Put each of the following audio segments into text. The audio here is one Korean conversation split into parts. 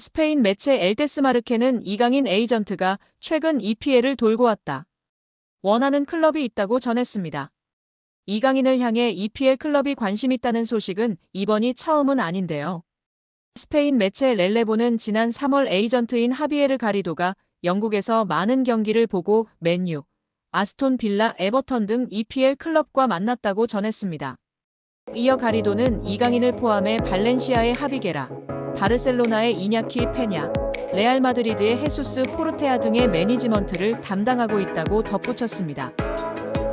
스페인 매체 엘데스마르케는 이강인 에이전트가 최근 EPL을 돌고 왔다. 원하는 클럽이 있다고 전했습니다. 이강인을 향해 EPL 클럽이 관심 있다는 소식은 이번이 처음은 아닌데요. 스페인 매체 렐레보는 지난 3월 에이전트인 하비에르 가리도가 영국에서 많은 경기를 보고 맨유, 아스톤 빌라, 에버턴 등 EPL 클럽과 만났다고 전했습니다. 이어 가리도는 이강인을 포함해 발렌시아의 하비게라, 바르셀로나의 이냐키 페냐, 레알 마드리드의 헤수스 포르테아 등의 매니지먼트를 담당하고 있다고 덧붙였습니다.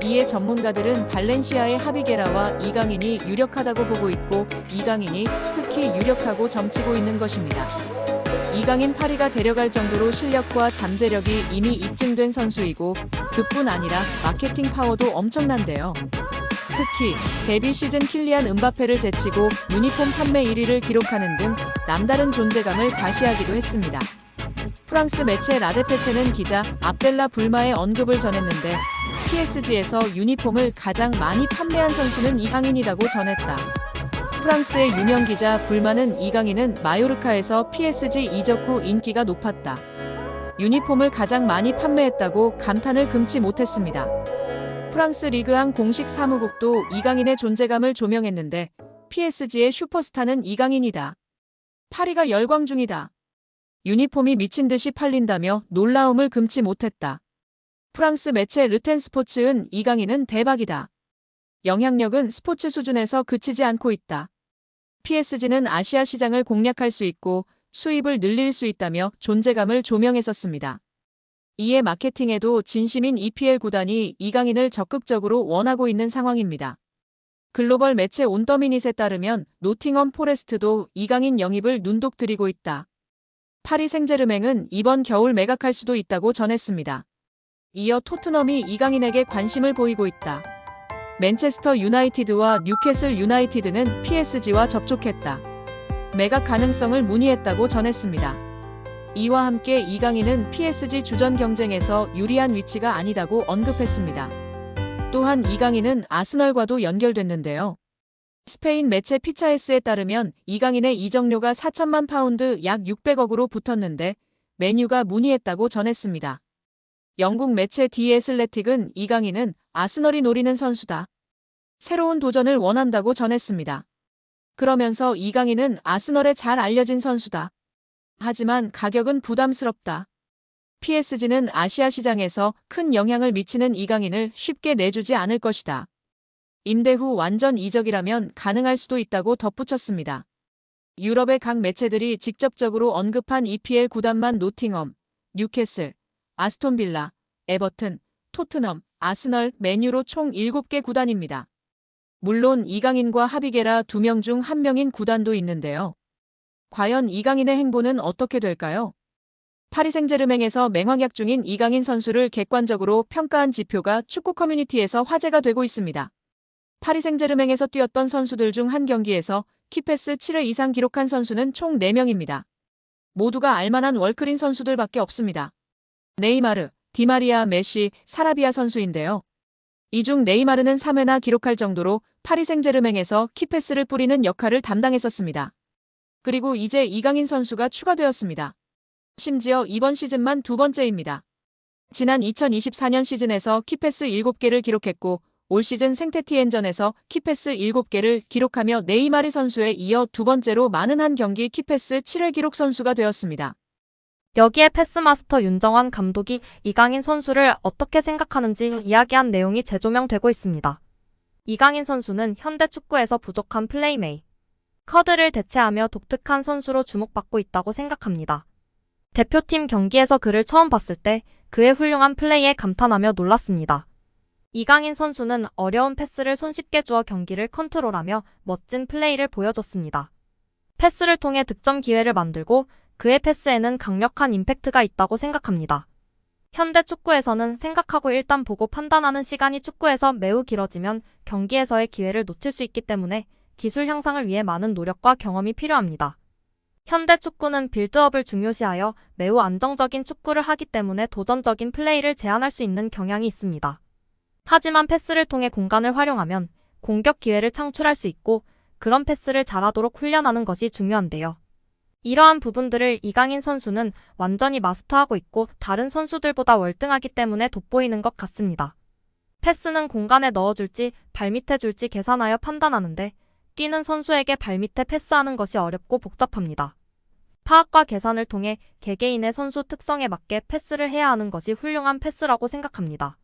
이에 전문가들은 발렌시아의 하비게라와 이강인이 유력하다고 보고 있고 이강인이 특히 유력하고 점치고 있는 것입니다. 이강인 파리가 데려갈 정도로 실력과 잠재력이 이미 입증된 선수이고 그뿐 아니라 마케팅 파워도 엄청난데요. 특히 데뷔 시즌 킬리안 음바페를 제치고 유니폼 판매 1위를 기록하는 등 남다른 존재감을 과시하기도 했습니다. 프랑스 매체 라데페체는 기자 압델라 불마의 언급을 전했는데 PSG에서 유니폼을 가장 많이 판매한 선수는 이강인이라고 전했다. 프랑스의 유명 기자 불마는 이강인은 마요르카에서 PSG 이적 후 인기가 높았다. 유니폼을 가장 많이 판매했다고 감탄을 금치 못했습니다. 프랑스 리그앙 공식 사무국도 이강인의 존재감을 조명했는데 PSG의 슈퍼스타는 이강인이다. 파리가 열광 중이다. 유니폼이 미친 듯이 팔린다며 놀라움을 금치 못했다. 프랑스 매체 르텐스포츠은 이강인은 대박이다. 영향력은 스포츠 수준에서 그치지 않고 있다. PSG는 아시아 시장을 공략할 수 있고 수입을 늘릴 수 있다며 존재감을 조명했었습니다. 이에 마케팅에도 진심인 EPL 구단이 이강인을 적극적으로 원하고 있는 상황입니다. 글로벌 매체 온더미닛에 따르면 노팅엄 포레스트도 이강인 영입을 눈독 들이고 있다. 파리 생제르맹은 이번 겨울 매각할 수도 있다고 전했습니다. 이어 토트넘이 이강인에게 관심을 보이고 있다. 맨체스터 유나이티드와 뉴캐슬 유나이티드는 PSG와 접촉했다. 매각 가능성을 문의했다고 전했습니다. 이와 함께 이강인은 PSG 주전 경쟁에서 유리한 위치가 아니다고 언급했습니다. 또한 이강인은 아스널과도 연결됐는데요. 스페인 매체 피차에스에 따르면 이강인의 이적료가 4천만 파운드 약 600억으로 붙었는데 맨유가 문의했다고 전했습니다. 영국 매체 디 애슬레틱은 이강인은 아스널이 노리는 선수다. 새로운 도전을 원한다고 전했습니다. 그러면서 이강인은 아스널에 잘 알려진 선수다. 하지만 가격은 부담스럽다. PSG는 아시아 시장에서 큰 영향을 미치는 이강인을 쉽게 내주지 않을 것이다. 임대 후 완전 이적이라면 가능할 수도 있다고 덧붙였습니다. 유럽의 각 매체들이 직접적으로 언급한 EPL 구단만 노팅엄, 뉴캐슬, 아스톤 빌라, 에버튼, 토트넘, 아스널, 맨유로 총 7개 구단입니다. 물론 이강인과 하비게라 2명 중 1명인 구단도 있는데요. 과연 이강인의 행보는 어떻게 될까요? 파리 생제르맹에서 맹활약 중인 이강인 선수를 객관적으로 평가한 지표가 축구 커뮤니티에서 화제가 되고 있습니다. 파리 생제르맹에서 뛰었던 선수들 중 한 경기에서 키패스 7회 이상 기록한 선수는 총 4명입니다. 모두가 알만한 월클인 선수들밖에 없습니다. 네이마르, 디마리아, 메시, 사라비아 선수인데요. 이 중 네이마르는 3회나 기록할 정도로 파리 생제르맹에서 키패스를 뿌리는 역할을 담당했었습니다. 그리고 이제 이강인 선수가 추가되었습니다. 심지어 이번 시즌만 2번째입니다. 지난 2024년 시즌에서 키패스 7개를 기록했고 올 시즌 생테티엔전에서 키패스 7개를 기록하며 네이마르 선수에 이어 2번째로 많은 한 경기 키패스 7회 기록 선수가 되었습니다. 여기에 패스마스터 윤정환 감독이 이강인 선수를 어떻게 생각하는지 이야기한 내용이 재조명되고 있습니다. 이강인 선수는 현대 축구에서 부족한 플레이메이 커드를 대체하며 독특한 선수로 주목받고 있다고 생각합니다. 대표팀 경기에서 그를 처음 봤을 때 그의 훌륭한 플레이에 감탄하며 놀랐습니다. 이강인 선수는 어려운 패스를 손쉽게 주어 경기를 컨트롤하며 멋진 플레이를 보여줬습니다. 패스를 통해 득점 기회를 만들고 그의 패스에는 강력한 임팩트가 있다고 생각합니다. 현대 축구에서는 생각하고 일단 보고 판단하는 시간이 축구에서 매우 길어지면 경기에서의 기회를 놓칠 수 있기 때문에 기술 향상을 위해 많은 노력과 경험이 필요합니다. 현대 축구는 빌드업을 중요시하여 매우 안정적인 축구를 하기 때문에 도전적인 플레이를 제한할 수 있는 경향이 있습니다. 하지만 패스를 통해 공간을 활용하면 공격 기회를 창출할 수 있고 그런 패스를 잘하도록 훈련하는 것이 중요한데요. 이러한 부분들을 이강인 선수는 완전히 마스터하고 있고 다른 선수들보다 월등하기 때문에 돋보이는 것 같습니다. 패스는 공간에 넣어줄지 발밑에 줄지 계산하여 판단하는데 뛰는 선수에게 발밑에 패스하는 것이 어렵고 복잡합니다. 파악과 계산을 통해 개개인의 선수 특성에 맞게 패스를 해야 하는 것이 훌륭한 패스라고 생각합니다.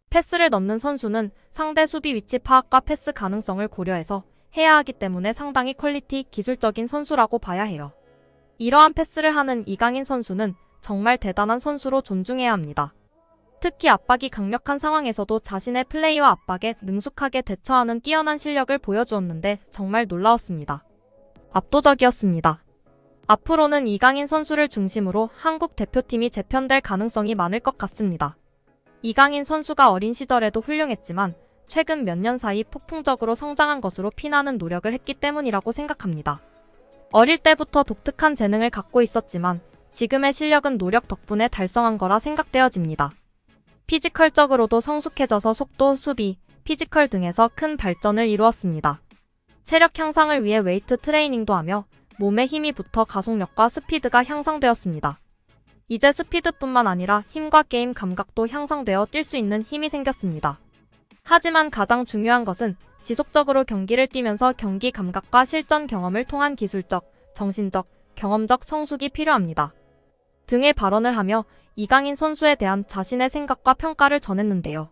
패스를 넣는 선수는 상대 수비 위치 파악과 패스 가능성을 고려해서 해야 하기 때문에 상당히 퀄리티 기술적인 선수라고 봐야 해요. 이러한 패스를 하는 이강인 선수는 정말 대단한 선수로 존중해야 합니다. 특히 압박이 강력한 상황에서도 자신의 플레이와 압박에 능숙하게 대처하는 뛰어난 실력을 보여주었는데 정말 놀라웠습니다. 압도적이었습니다. 앞으로는 이강인 선수를 중심으로 한국 대표팀이 재편될 가능성이 많을 것 같습니다. 이강인 선수가 어린 시절에도 훌륭했지만 최근 몇 년 사이 폭풍적으로 성장한 것으로 피나는 노력을 했기 때문이라고 생각합니다. 어릴 때부터 독특한 재능을 갖고 있었지만 지금의 실력은 노력 덕분에 달성한 거라 생각되어집니다. 피지컬적으로도 성숙해져서 속도, 수비, 피지컬 등에서 큰 발전을 이루었습니다. 체력 향상을 위해 웨이트 트레이닝도 하며 몸에 힘이 붙어 가속력과 스피드가 향상되었습니다. 이제 스피드뿐만 아니라 힘과 게임 감각도 향상되어 뛸 수 있는 힘이 생겼습니다. 하지만 가장 중요한 것은 지속적으로 경기를 뛰면서 경기 감각과 실전 경험을 통한 기술적, 정신적, 경험적 성숙이 필요합니다. 등의 발언을 하며 이강인 선수에 대한 자신의 생각과 평가를 전했는데요.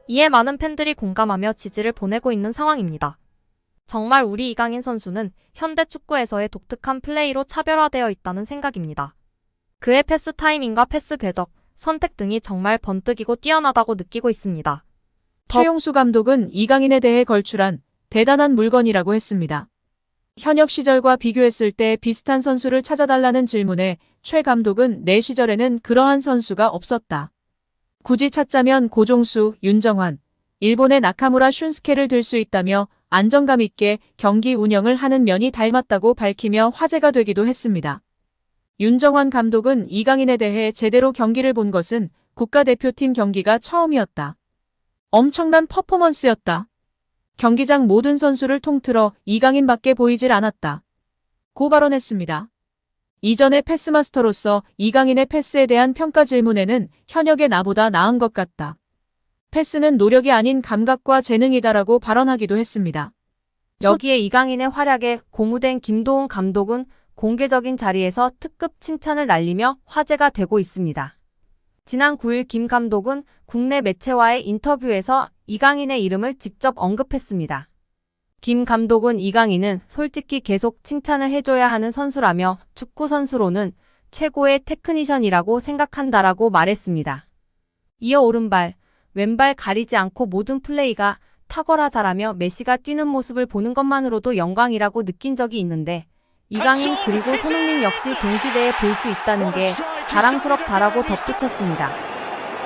이에 많은 팬들이 공감하며 지지를 보내고 있는 상황입니다. 정말 우리 이강인 선수는 현대 축구에서의 독특한 플레이로 차별화되어 있다는 생각입니다. 그의 패스 타이밍과 패스 궤적, 선택 등이 정말 번뜩이고 뛰어나다고 느끼고 있습니다. 최용수 감독은 이강인에 대해 걸출한 대단한 물건이라고 했습니다. 현역 시절과 비교했을 때 비슷한 선수를 찾아달라는 질문에 최 감독은 내 시절에는 그러한 선수가 없었다. 굳이 찾자면 고종수, 윤정환, 일본의 나카무라 슌스케를 들 수 있다며 안정감 있게 경기 운영을 하는 면이 닮았다고 밝히며 화제가 되기도 했습니다. 윤정환 감독은 이강인에 대해 제대로 경기를 본 것은 국가대표팀 경기가 처음이었다. 엄청난 퍼포먼스였다. 경기장 모든 선수를 통틀어 이강인밖에 보이질 않았다. 고 발언했습니다. 이전의 패스마스터로서 이강인의 패스에 대한 평가 질문에는 현역의 나보다 나은 것 같다. 패스는 노력이 아닌 감각과 재능이다라고 발언하기도 했습니다. 여기에 이강인의 활약에 고무된 김도훈 감독은 공개적인 자리에서 특급 칭찬을 날리며 화제가 되고 있습니다. 지난 9일 김 감독은 국내 매체와의 인터뷰에서 이강인의 이름을 직접 언급했습니다. 김 감독은 이강인은 솔직히 계속 칭찬을 해줘야 하는 선수라며 축구 선수로는 최고의 테크니션이라고 생각한다라고 말했습니다. 이어 오른발, 왼발 가리지 않고 모든 플레이가 탁월하다라며 메시가 뛰는 모습을 보는 것만으로도 영광이라고 느낀 적이 있는데 이강인 그리고 손흥민 역시 동시대에 볼 수 있다는 게 자랑스럽다라고 덧붙였습니다.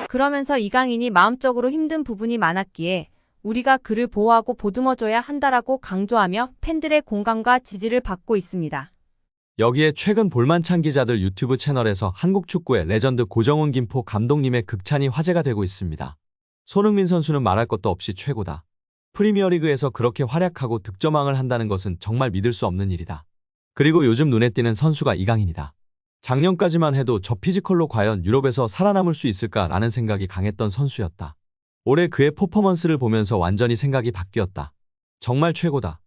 그러면서 이강인이 마음적으로 힘든 부분이 많았기에 우리가 그를 보호하고 보듬어줘야 한다라고 강조하며 팬들의 공감과 지지를 받고 있습니다. 여기에 최근 볼만찬 기자들 유튜브 채널에서 한국 축구의 레전드 고정훈 김포 감독님의 극찬이 화제가 되고 있습니다. 손흥민 선수는 말할 것도 없이 최고다. 프리미어리그에서 그렇게 활약하고 득점왕을 한다는 것은 정말 믿을 수 없는 일이다. 그리고 요즘 눈에 띄는 선수가 이강인이다. 작년까지만 해도 저 피지컬로 과연 유럽에서 살아남을 수 있을까라는 생각이 강했던 선수였다. 올해 그의 퍼포먼스를 보면서 완전히 생각이 바뀌었다. 정말 최고다.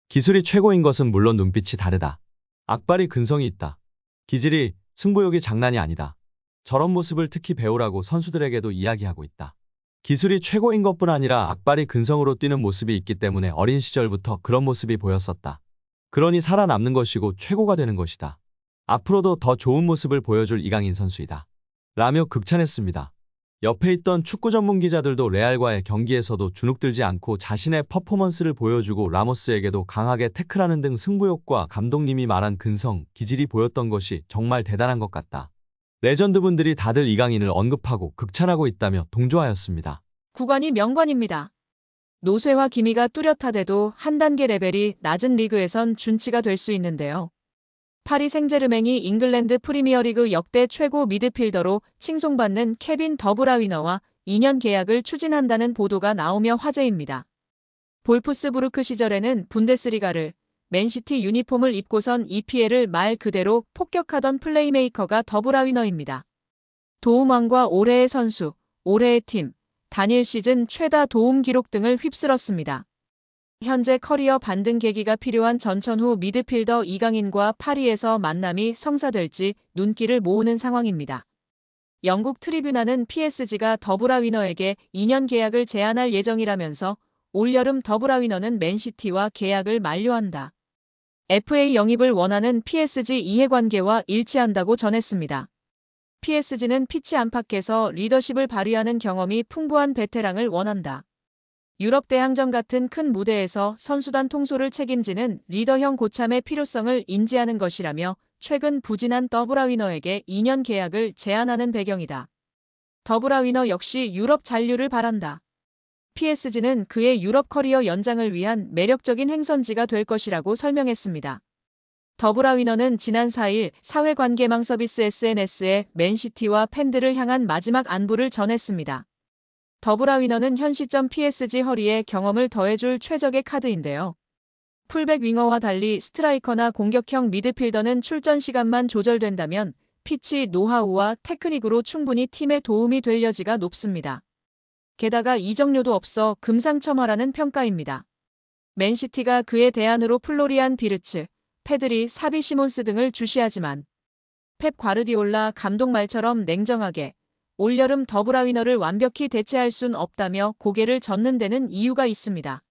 기술이 최고인 것은 물론 눈빛이 다르다. 악발이 근성이 있다. 기질이, 승부욕이 장난이 아니다. 저런 모습을 특히 배우라고 선수들에게도 이야기하고 있다. 기술이 최고인 것뿐 아니라 악발이 근성으로 뛰는 모습이 있기 때문에 어린 시절부터 그런 모습이 보였었다. 그러니 살아남는 것이고 최고가 되는 것이다. 앞으로도 더 좋은 모습을 보여줄 이강인 선수이다. 라며 극찬했습니다. 옆에 있던 축구 전문 기자들도 레알과의 경기에서도 주눅들지 않고 자신의 퍼포먼스를 보여주고 라모스에게도 강하게 태클하는 등 승부욕과 감독님이 말한 근성, 기질이 보였던 것이 정말 대단한 것 같다. 레전드분들이 다들 이강인을 언급하고 극찬하고 있다며 동조하였습니다. 구관이 명관입니다. 노쇠화 기미가 뚜렷하대도 한 단계 레벨이 낮은 리그에선 준치가 될 수 있는데요. 파리 생제르맹이 잉글랜드 프리미어리그 역대 최고 미드필더로 칭송받는 케빈 더브라위너와 2년 계약을 추진한다는 보도가 나오며 화제입니다. 볼프스부르크 시절에는 분데스리가를, 맨시티 유니폼을 입고선 EPL을 말 그대로 폭격하던 플레이메이커가 더브라위너입니다. 도움왕과 올해의 선수, 올해의 팀, 단일 시즌 최다 도움 기록 등을 휩쓸었습니다. 현재 커리어 반등 계기가 필요한 전천후 미드필더 이강인과 파리에서 만남이 성사될지 눈길을 모으는 상황입니다. 영국 트리뷰나는 PSG가 더브라위너에게 2년 계약을 제안할 예정이라면서 올여름 더브라위너는 맨시티와 계약을 만료한다. FA 영입을 원하는 PSG 이해관계와 일치한다고 전했습니다. PSG는 피치 안팎에서 리더십을 발휘하는 경험이 풍부한 베테랑을 원한다. 유럽 대항전 같은 큰 무대에서 선수단 통솔을 책임지는 리더형 고참의 필요성을 인지하는 것이라며 최근 부진한 더브라위너에게 2년 계약을 제안하는 배경이다. 더브라위너 역시 유럽 잔류를 바란다. PSG는 그의 유럽 커리어 연장을 위한 매력적인 행선지가 될 것이라고 설명했습니다. 더브라위너는 지난 4일 사회관계망 서비스 SNS에 맨시티와 팬들을 향한 마지막 안부를 전했습니다. 더브라위너는 현 시점 PSG 허리에 경험을 더해줄 최적의 카드인데요. 풀백 윙어와 달리 스트라이커나 공격형 미드필더는 출전 시간만 조절된다면 피치 노하우와 테크닉으로 충분히 팀에 도움이 될 여지가 높습니다. 게다가 이적료도 없어 금상첨화라는 평가입니다. 맨시티가 그의 대안으로 플로리안 비르츠, 페드리, 사비 시몬스 등을 주시하지만 펩 과르디올라 감독 말처럼 냉정하게 올여름 더브라위너를 완벽히 대체할 순 없다며 고개를 젓는 데는 이유가 있습니다.